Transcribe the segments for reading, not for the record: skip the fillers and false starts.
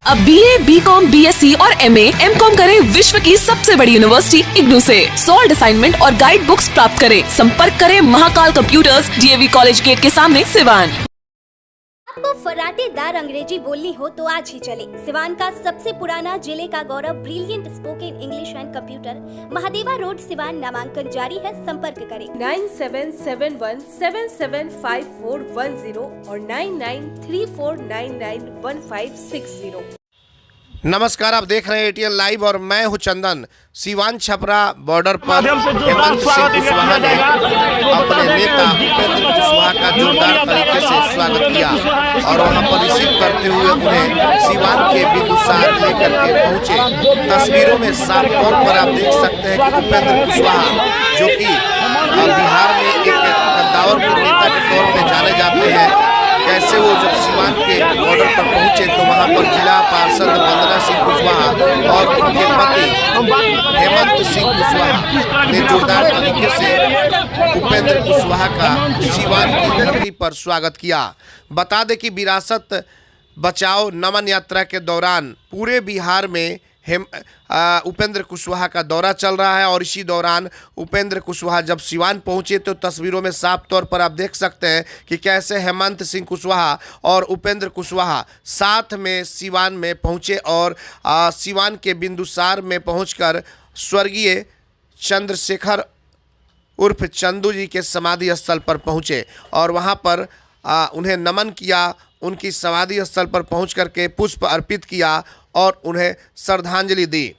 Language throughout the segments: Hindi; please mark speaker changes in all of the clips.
Speaker 1: अब BA, BCom, BSc और MA, MCom करें विश्व की सबसे बड़ी यूनिवर्सिटी इग्नू से। सॉल्ड असाइनमेंट और गाइड बुक्स प्राप्त करें। संपर्क करें Mahakal computers, DAV college gate के सामने, सिवान।
Speaker 2: आपको फराटेदार अंग्रेजी बोलनी हो तो आज ही चले सिवान का सबसे पुराना, जिले का गौरव, brilliant spoken English and computer, Mahadeva road, Siwan. नामांकन जारी है, संपर्क करें
Speaker 3: 9771775410 और 9934991560।
Speaker 4: नमस्कार, आप देख रहे हैं ATN लाइव और मैं हूं चंदन। सिवान छपरा बॉर्डर पर हेमंत सिंह कुशवाहा ने अपने नेता उपेंद्र कुशवाहा का जोरदार तरीके से स्वागत किया और वहां पर रिसीव करते हुए उन्हें सिवान के बिंदुसार लेकर के पहुंचे। तस्वीरों में साफ तौर पर आप देख सकते हैं कि उपेंद्र कुशवाहा, जो कि बिहार में एक कद्दावर के नेता के तौर पर जाने जाते हैं, कैसे वो जब सिवान के बॉर्डर पर पहुंचे तो वहां पर जिला पार्षद वंदना सिंह कुशवाहा और उनके पति हेमंत सिंह कुशवाहा ने जोरदार तरीके से उपेंद्र कुशवाहा का सिवान की धरती पर स्वागत किया। बता दें कि विरासत बचाओ नमन यात्रा के दौरान पूरे बिहार में उपेंद्र कुशवाहा का दौरा चल रहा है और इसी दौरान उपेंद्र कुशवाहा जब सिवान पहुंचे तो तस्वीरों में साफ तौर पर आप देख सकते हैं कि कैसे हेमंत सिंह कुशवाहा और उपेंद्र कुशवाहा साथ में सिवान में पहुंचे और सिवान के बिंदुसार में पहुंचकर स्वर्गीय चंद्रशेखर उर्फ चंदू जी के समाधि स्थल पर पहुंचे और वहां पर उन्हें नमन किया। उनकी समाधि स्थल पर पहुंच करके पुष्प अर्पित किया और उन्हें श्रद्धांजलि दी।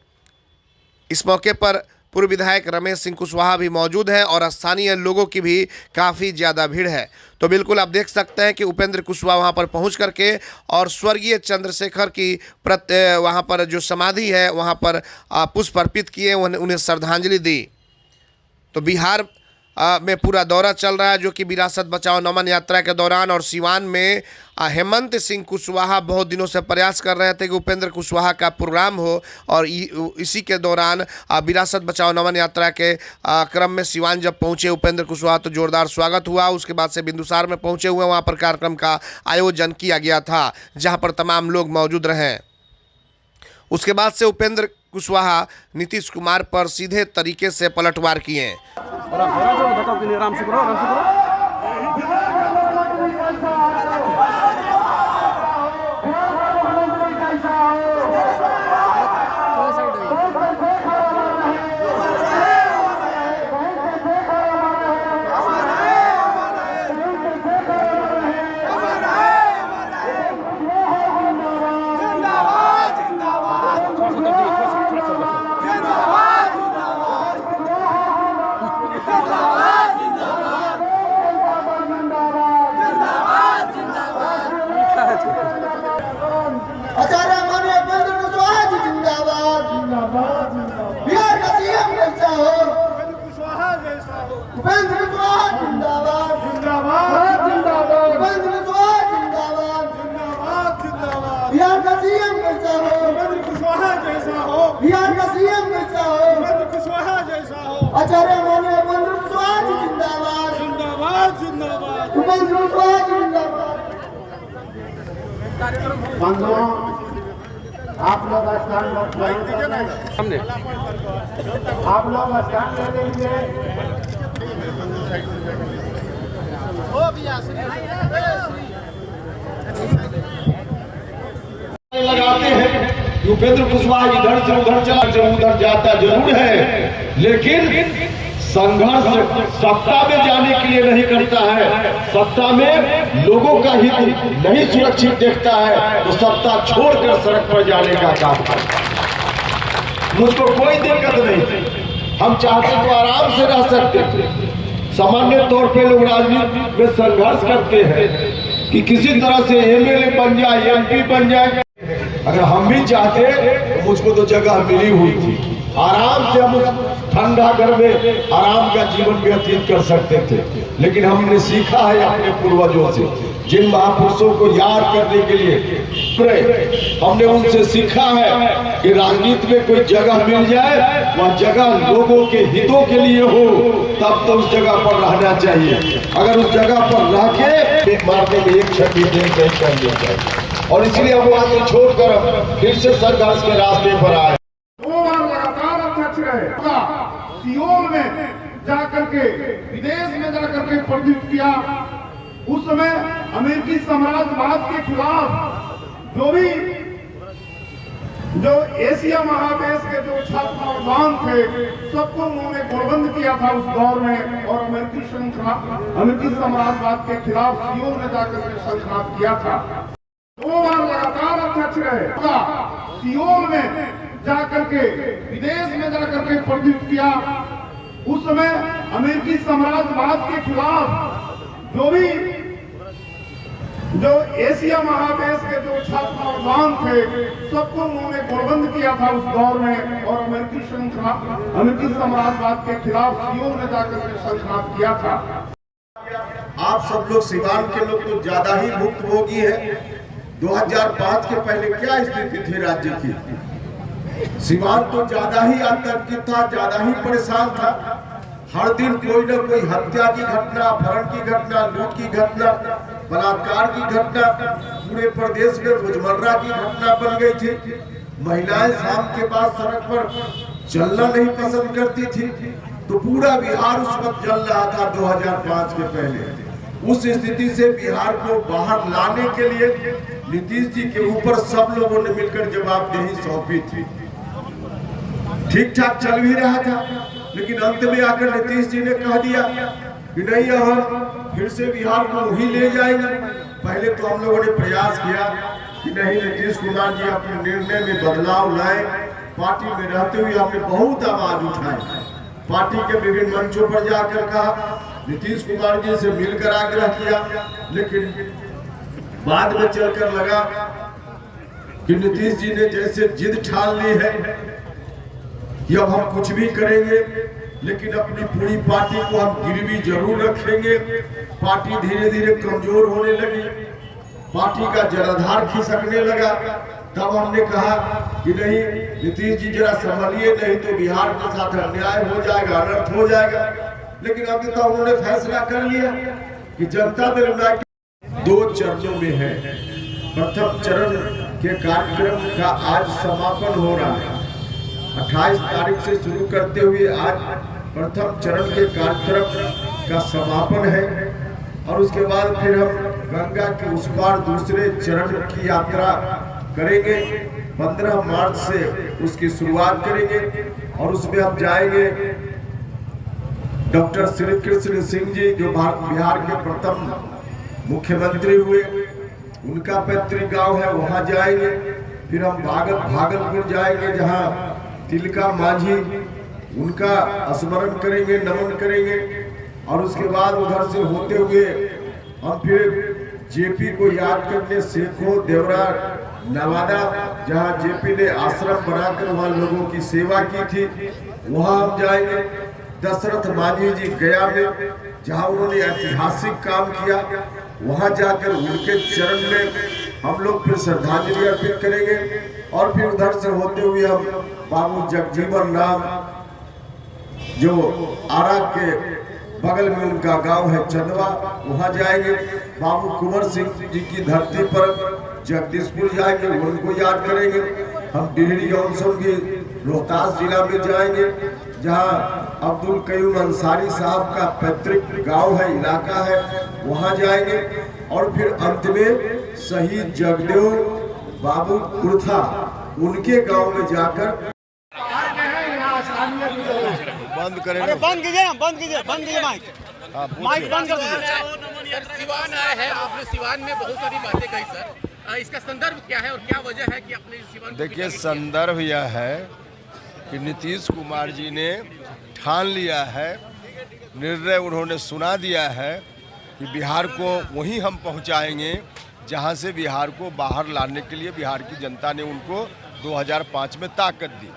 Speaker 4: इस मौके पर पूर्व विधायक रमेश सिंह कुशवाहा भी मौजूद हैं और स्थानीय लोगों की भी काफ़ी ज़्यादा भीड़ है। तो बिल्कुल आप देख सकते हैं कि उपेंद्र कुशवाहा वहां पर पहुंच करके और स्वर्गीय चंद्रशेखर की वहां पर जो समाधि है वहां पर पुष्प अर्पित किए, उन्हें श्रद्धांजलि दी। तो बिहार में पूरा दौरा चल रहा है जो कि विरासत बचाओ नमन यात्रा के दौरान, और सिवान में हेमंत सिंह कुशवाहा बहुत दिनों से प्रयास कर रहे थे कि उपेंद्र कुशवाहा का प्रोग्राम हो और इसी के दौरान विरासत बचाओ नमन यात्रा के क्रम में सिवान जब पहुंचे उपेंद्र कुशवाहा तो जोरदार स्वागत हुआ। उसके बाद से बिंदुसार में पहुंचे हुए वहां पर कार्यक्रम का आयोजन किया गया था जहां पर तमाम लोग मौजूद रहे। उसके बाद से उपेंद्र कुशवाहा नीतीश कुमार पर सीधे तरीके से पलटवार किए।
Speaker 5: आचार्य माननीय उपेंद्र कुशवाहा जी जिंदाबाद, जिंदाबाद, जिंदाबाद, उपेंद्र कुशवाहा जिंदाबाद। बंधुओं, आप लोग स्थान सामने, आप लोग स्थान ले लीजिए। लगाते हैं उपेंद्र कुशवाहा इधर से उधर चला उधर जाता जरूर है, लेकिन संघर्ष सत्ता में जाने के लिए नहीं करता है। सत्ता में लोगों का हित नहीं सुरक्षित देखता है तो सत्ता छोड़कर सड़क पर जाने का काम करता है। मुझको कोई दिक्कत नहीं, हम चाहते तो आराम से रह सकते। सामान्य तौर पे लोग राजनीति में संघर्ष करते हैं कि किसी तरह से MLA बन जाए, MP बन जाए। अगर हम भी चाहते तो मुझको तो जगह मिली हुई थी, आराम से हम ठंडा घर में आराम का जीवन व्यतीत कर सकते थे। लेकिन हमने सीखा है अपने पूर्वजों से, जिन महापुरुषों को याद करने के लिए हमने उनसे सीखा है कि राजनीति में कोई जगह मिल जाए, वह जगह लोगों के हितों के लिए हो, तब तो उस जगह पर रहना चाहिए। अगर उस जगह पर रह के मारने में एक क्षण भी देर नहीं करनी चाहिए। और इसलिए हम वहां से छोड़कर फिर से संघर्ष के रास्ते पर आए।
Speaker 6: 2 बार लगातार अध्यक्ष रहे, सियोल में जाकर के, विदेश में जाकर के प्रतिनिधित्व किया। उस समय अमेरिकी साम्राज्यवाद के खिलाफ जो एशिया महादेश के जो छात्र नौजवान थे, सबको उन्होंने गोलबंद किया था उस दौर में, और अमेरिकी साम्राज्यवाद के खिलाफ सियोल में जाकर के संघर्ष किया था। 2 बार लगातार अध्यक्ष रहे, सियोल में जाकर के, विदेश में जाकर के प्रतिनिधित्व किया। उस समय अमेरिकी साम्राज्यवाद के खिलाफ जो एशिया महादेश के जो छात्र नौजवान थे, सबको उन्होंने गोलबंद किया था उस दौर में, और अमेरिकी साम्राज्यवाद के खिलाफ सियोल में जाकर के संघर्ष किया था।
Speaker 5: आप सब लोग सिवान के लोग तो ज्यादा ही भुक्तभोगी है। 2005 के पहले क्या स्थिति थी राज्य की? सिवान तो ज्यादा ही आतंकित था, ज्यादा ही परेशान था। हर दिन कोई न कोई हत्या की घटना, अपहरण की घटना, लूट की घटना, बलात्कार की घटना पूरे प्रदेश में रोजमर्रा की घटना बन गई थी। महिलाएं शाम के बाद सड़क पर चलना नहीं पसंद करती थी, तो पूरा बिहार उस वक्त जल रहा था 2005 के पहले। उस स्थिति से बिहार को बाहर लाने के लिए नीतीश जी के ऊपर सब लोगों ने मिलकर जवाबदेही सौंपी थी। ठीक ठाक चल भी रहा था, लेकिन अंत में आकर नीतीश जी ने कह दिया कि नहीं, हम फिर से बिहार को वही ले जाएंगे। पहले तो हम लोगों ने प्रयास किया कि नहीं, नीतीश कुमार जी अपने निर्णय में बदलाव लाए। पार्टी में रहते हुए हमने बहुत आवाज उठाई, पार्टी के विभिन्न मंचों पर जाकर कहा, नीतीश कुमार जी से मिलकर आग्रह किया। लेकिन बाद में चलकर लगा कि नीतीश जी ने जैसे जिद ठान ली है कि अब हम कुछ भी करेंगे, लेकिन अपनी पूरी पार्टी को हम गिरवी जरूर रखेंगे। पार्टी धीरे धीरे कमजोर होने लगी, पार्टी का जनाधार खिसकने लगा। तब हमने कहा कि नहीं, नीतीश जी जरा संभलिए, नहीं तो बिहार के साथ अन्याय हो जाएगा, अनर्थ हो जाएगा। लेकिन अंततः उन्होंने फैसला कर लिया कि जनता दल यूनाइटेड 2 चरणों में है। प्रथम चरण के कार्यक्रम का आज समापन हो रहा है। 28 तारीख से शुरू करते हुए आज प्रथम चरण के कार्यक्रम का समापन है, और उसके बाद फिर हम गंगा के उस पार दूसरे चरण की यात्रा करेंगे। 15 मार्च से उसकी शुरुआत करेंगे, और उसमें हम जाएंगे डॉक्टर श्री कृष्ण सिंह जी, जो बिहार के प्रथम मुख्यमंत्री हुए, उनका पैतृक गांव है, वहां जाएंगे। फिर हम भागलपुर जाएंगे, जहां तिलका मांझी, उनका स्मरण करेंगे, नमन करेंगे। और उसके बाद उधर से होते हुए हम फिर जेपी को याद करने सेखो, देवरा, नवादा, जहां जेपी ने आश्रम बनाकर वहां लोगों की सेवा की थी, वहां हम जाएंगे। दशरथ मांझी जी गया में, जहां उन्होंने ऐतिहासिक काम किया, वहां जाकर उनके चरण में हम लोग फिर श्रद्धांजलि अर्पित करेंगे। और फिर उधर से होते हुए हम बाबू जगजीवन राम, जो आरा के बगल में उनका गांव है चंदवा, वहां जाएंगे। बाबू कुंवर सिंह जी की धरती पर जगदीशपुर जाएंगे, उनको याद करेंगे। हम डिहरी जॉनसन की रोहतास जिला में जाएंगे, जहां अब्दुल कयूम अंसारी साहब का पैतृक गांव है, इलाका है, वहां जाएंगे। और फिर अंत में शहीद जगदेव बाबू कुर्था, उनके गांव में जाकर
Speaker 4: बंद करें।
Speaker 7: अरे बंद कीजिए माइक बंद कर दीजिए।
Speaker 8: सिवान आए हैं, आपने सिवान में बहुत सारी बातें कही सर, इसका संदर्भ क्या है और क्या वजह है कि आपने सिवान?
Speaker 4: देखिए, संदर्भ यह है कि नीतीश कुमार जी ने ठान लिया है, निर्णय उन्होंने सुना दिया है कि बिहार को वहीं हम पहुंचाएंगे जहां से बिहार को बाहर लाने के लिए बिहार की जनता ने उनको 2005 में ताकत दी।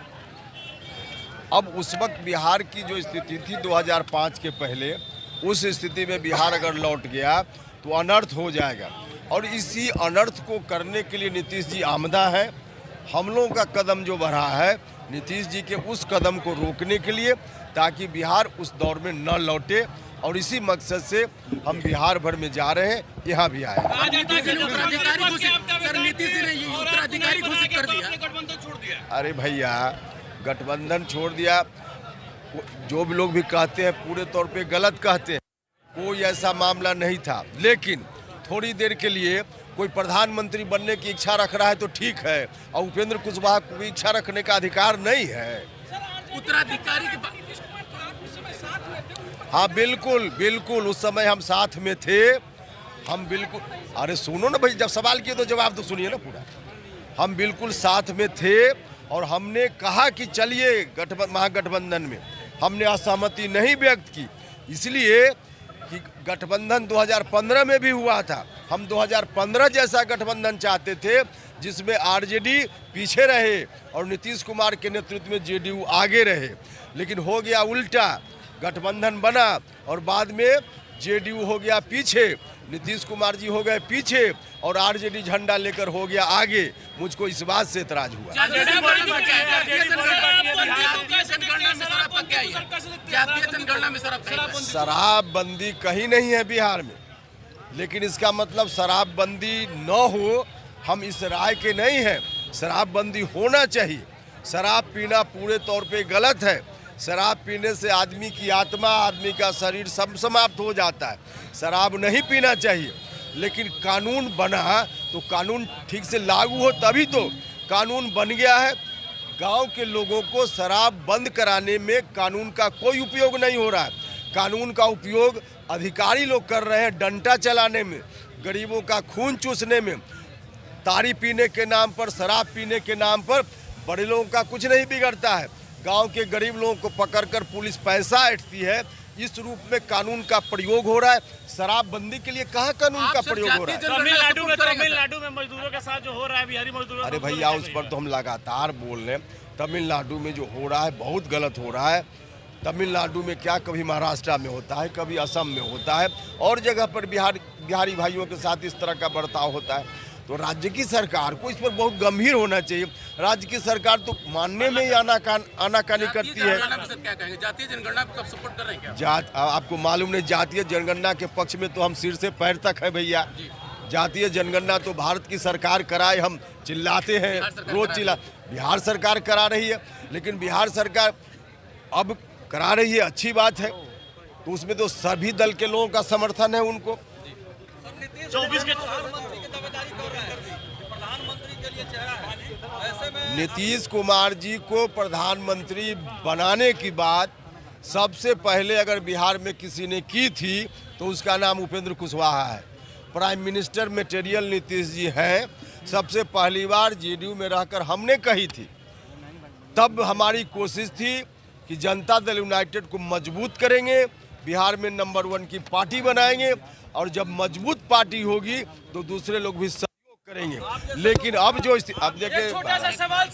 Speaker 5: अब उस वक्त बिहार की जो स्थिति थी 2005 के पहले, उस स्थिति में बिहार अगर लौट गया तो अनर्थ हो जाएगा। और इसी अनर्थ को करने के लिए नीतीश जी आमदा है। हम लोगों का कदम जो बढ़ा है नीतीश जी के उस कदम को रोकने के लिए, ताकि बिहार उस दौर में न लौटे, और इसी मकसद से हम बिहार भर में जा रहे हैं, यहाँ भी आए। अरे भैया, गठबंधन छोड़ दिया, जो भी लोग भी कहते हैं पूरे तौर पे गलत कहते हैं। कोई ऐसा मामला नहीं था, लेकिन थोड़ी देर के लिए कोई प्रधानमंत्री बनने की इच्छा रख रहा है तो ठीक है, और उपेंद्र कुशवाहा को इच्छा रखने का अधिकार नहीं है।
Speaker 8: उत्तराधिकारी की
Speaker 5: हाँ बिल्कुल बिल्कुल, उस समय हम साथ में थे, हम बिल्कुल। अरे सुनो ना भाई, जब सवाल किए तो जवाब तो सुनिए ना पूरा। हम बिल्कुल साथ में थे, और हमने कहा कि चलिए महागठबंधन में। हमने असहमति नहीं व्यक्त की, इसलिए कि गठबंधन 2015 में भी हुआ था। हम 2015 जैसा गठबंधन चाहते थे जिसमें आरजेडी पीछे रहे और नीतीश कुमार के नेतृत्व में जेडीयू आगे रहे, लेकिन हो गया उल्टा। गठबंधन बना और बाद में जेडीयू हो गया पीछे, नीतीश कुमार जी हो गए पीछे, और आरजेडी झंडा लेकर हो गया आगे। मुझको इस बात से एतराज हुआ। शराबबंदी कहीं नहीं है बिहार में, लेकिन इसका मतलब शराबबंदी न हो, हम इस राय के नहीं हैं। शराबबंदी होना चाहिए। शराब पीना पूरे तौर पे गलत है। शराब पीने से आदमी की आत्मा, आदमी का शरीर सब समाप्त हो जाता है। शराब नहीं पीना चाहिए, लेकिन कानून बना तो कानून ठीक से लागू हो, तभी तो। कानून बन गया है, गांव के लोगों को शराब बंद कराने में कानून का कोई उपयोग नहीं हो रहा है। कानून का उपयोग अधिकारी लोग कर रहे हैं डंडा चलाने में, गरीबों का खून चूसने में। ताड़ी पीने के नाम पर, शराब पीने के नाम पर बड़े लोगों का कुछ नहीं बिगड़ता है। गांव के गरीब लोगों को पकड़कर पुलिस पैसा ऐंठती है। इस रूप में कानून का प्रयोग हो रहा है। शराबबंदी के लिए कहाँ कानून का प्रयोग हो रहा है?
Speaker 7: तमिलनाडु में मजदूरों के साथ जो हो रहा है, बिहारी मजदूरों।
Speaker 5: अरे भैया, उस पर तो हम लगातार बोल रहे हैं। तमिलनाडु में जो हो रहा है बहुत गलत हो रहा है। तमिलनाडु में क्या, कभी महाराष्ट्र में होता है, कभी असम में होता है, और जगह पर बिहारी भाइयों के साथ इस तरह का बर्ताव होता है। तो राज्य की सरकार को इस पर बहुत गंभीर होना चाहिए। राज्य की सरकार तो मानने में ही आनाकानी करती है।
Speaker 8: जातीय जनगणना को कब सपोर्ट कर रहे हैं क्या?
Speaker 5: आपको मालूम नहीं, जातीय जनगणना के पक्ष में तो हम सिर से पैर तक है भैया। जातीय जनगणना तो भारत की सरकार कराए, हम चिल्लाते हैं रोज बिहार सरकार करा रही है, लेकिन बिहार सरकार अब करा रही है, अच्छी बात है। तो उसमें तो सभी दल के लोगों का समर्थन है उनको।
Speaker 7: 24 के
Speaker 5: नीतीश कुमार जी को प्रधानमंत्री बनाने की बात सबसे पहले अगर बिहार में किसी ने की थी तो उसका नाम उपेंद्र कुशवाहा है। Prime minister material Nitish ji हैं। सबसे पहली बार जेडीयू में रहकर हमने कही थी, तब हमारी कोशिश थी कि जनता दल यूनाइटेड को मजबूत करेंगे, बिहार में नंबर 1 की पार्टी बनाएंगे, और जब मजबूत पार्टी होगी तो दूसरे लोग भी सहयोग करेंगे। लेकिन अब देखिए,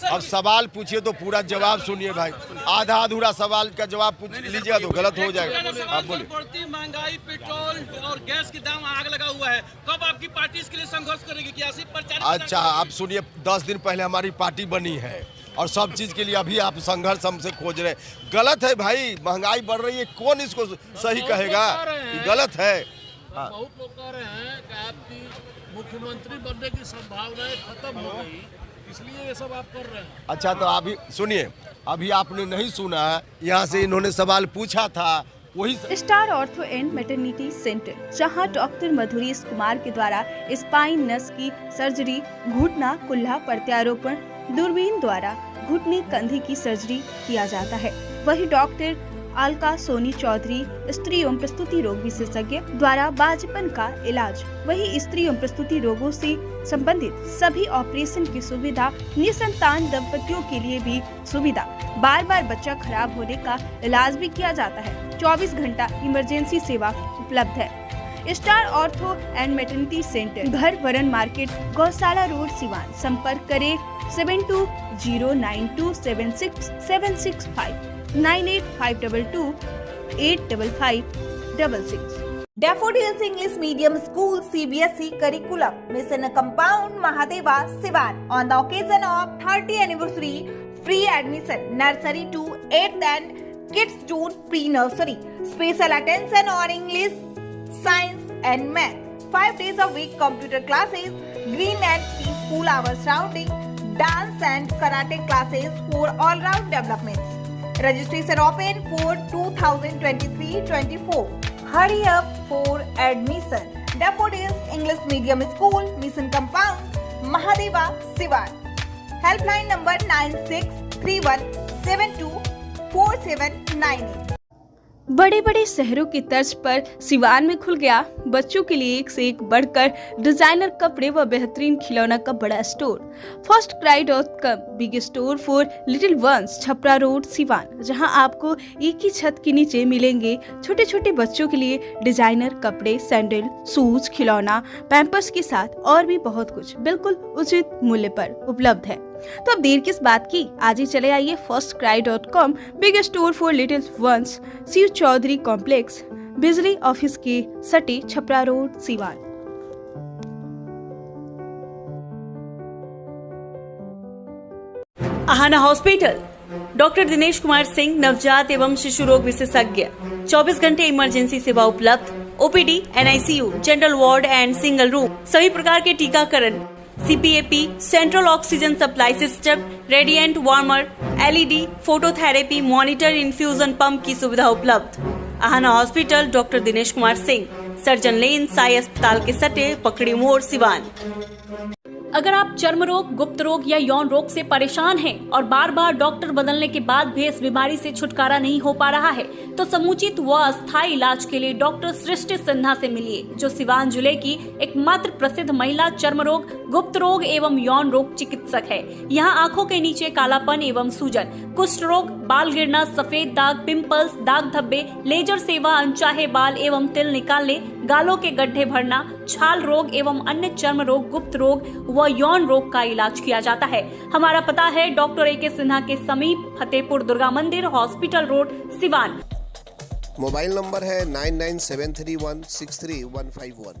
Speaker 5: अब सवाल पूछिए तो पूरा जवाब सुनिए भाई। आधा अधूरा सवाल का जवाब पूछ लीजिएगा तो गलत हो जाएगा। आप बोलिए।
Speaker 7: बढ़ती महंगाई, पेट्रोल और गैस के दाम आग लगा हुआ है, कब आपकी पार्टी इसके लिए संघर्ष करेगी? क्या
Speaker 5: अच्छा, आप सुनिए, 10 दिन पहले हमारी पार्टी बनी है, और सब चीज के लिए अभी आप संघर्ष हमसे खोज रहे हैं। गलत है भाई, महंगाई बढ़ रही है, कौन इसको सही कहेगा? गलत है।
Speaker 9: बहुत लोग कह रहे हैं कि आपकी मुख्यमंत्री बनने की संभावनाएं खत्म हो गई, इसलिए ये सब आप कर रहे हैं।
Speaker 5: अच्छा, तो अभी सुनिए, अभी आपने नहीं सुना, यहाँ से इन्होंने सवाल पूछा था, वही
Speaker 10: star ortho and maternity centre, जहां डॉक्टर मधुरीश कुमार के द्वारा स्पाइन नस की सर्जरी, घुटना कुल्ला प्रत्यारोपण, दूरबीन द्वारा घुटने कंधे की सर्जरी किया जाता है। वही डॉक्टर अलका सोनी चौधरी स्त्री एवं प्रस्तुति रोग विशेषज्ञ द्वारा बाजपन का इलाज, वही स्त्री एवं प्रस्तुति रोगों से संबंधित सभी ऑपरेशन की सुविधा, निसंतान दंपतियों के लिए भी सुविधा, बार बार बच्चा खराब होने का इलाज भी किया जाता है। 24 घंटा इमरजेंसी सेवा उपलब्ध है। Star ortho and maternity centre, घर वरन मार्केट, गौशाला रोड, सिवान। संपर्क करें 7209276765। 9852285566।
Speaker 11: Daffodils English Medium School CBSE Curriculum Mission Compound Mahadeva Sivan on the occasion of 30th anniversary free admission nursery to 8th and kids June pre-nursery. Special attention on English, science and math. 5 days a week computer classes, green and peaceful hours surrounding, dance and karate classes for all-round development. Registration open for 2023-24. Hurry up for admission. Daffodils English Medium School, Mission Compound, Mahadeva, Siwan. Helpline number 9631724798.
Speaker 10: बड़े बड़े शहरों की तर्ज पर सिवान में खुल गया बच्चों के लिए एक से एक बढ़कर डिजाइनर कपड़े व बेहतरीन खिलौना का बड़ा store. FirstCry.com big store for little once, Chhapra road, Siwan, जहां आपको एक ही छत के नीचे मिलेंगे छोटे छोटे बच्चों के लिए डिजाइनर कपड़े, सैंडल, शूज, खिलौना, पैम्पर्स के साथ और भी बहुत कुछ बिल्कुल उचित मूल्य पर उपलब्ध है। तो अब देर किस बात की, आज ही चले आइए FirstCry.com big store for little ones, Shiv Chaudhary complex, बिजली ऑफिस के सटे, Chhapra road, Siwan.
Speaker 12: Aahana hospital, doctor Dinesh Kumar Singh, नवजात एवं शिशु रोग विशेषज्ञ, 24 घंटे इमरजेंसी सेवा उपलब्ध, OPD, NICU, general ward and single room, सभी प्रकार के टीकाकरण, CPAP, central oxygen supply system, radiant warmer, LED, phototherapy, monitor, infusion pump की सुविधा उपलब्ध। Aahana hospital, doctor Dinesh Kumar Singh, surgeon lane, Sai अस्पताल के सटे, पकड़ी मोड़, सिवान।
Speaker 13: अगर आप चर्म रोग, गुप्त रोग या यौन रोग से परेशान हैं और बार बार डॉक्टर बदलने के बाद भी इस बीमारी से छुटकारा नहीं हो पा रहा है, तो समुचित व अस्थायी इलाज के लिए डॉक्टर सृष्टि सिन्हा से मिलिए, जो सिवान जिले की एकमात्र प्रसिद्ध महिला चर्म रोग, गुप्त रोग एवं यौन रोग चिकित्सक है। यहाँ आंखों के नीचे कालापन एवं सूजन, कुष्ठ रोग, बाल गिरना, सफेद दाग, पिंपल्स, दाग धब्बे, लेजर सेवा, अनचाहे बाल एवं तिल निकालने, गालों के गड्ढे भरना, छाल रोग एवं अन्य चर्म रोग, गुप्त रोग व यौन रोग का इलाज किया जाता है। हमारा पता है डॉक्टर AK सिन्हा के समीप, फतेहपुर दुर्गा मंदिर, hospital road, Siwan.
Speaker 4: Mobile number है 9973163151।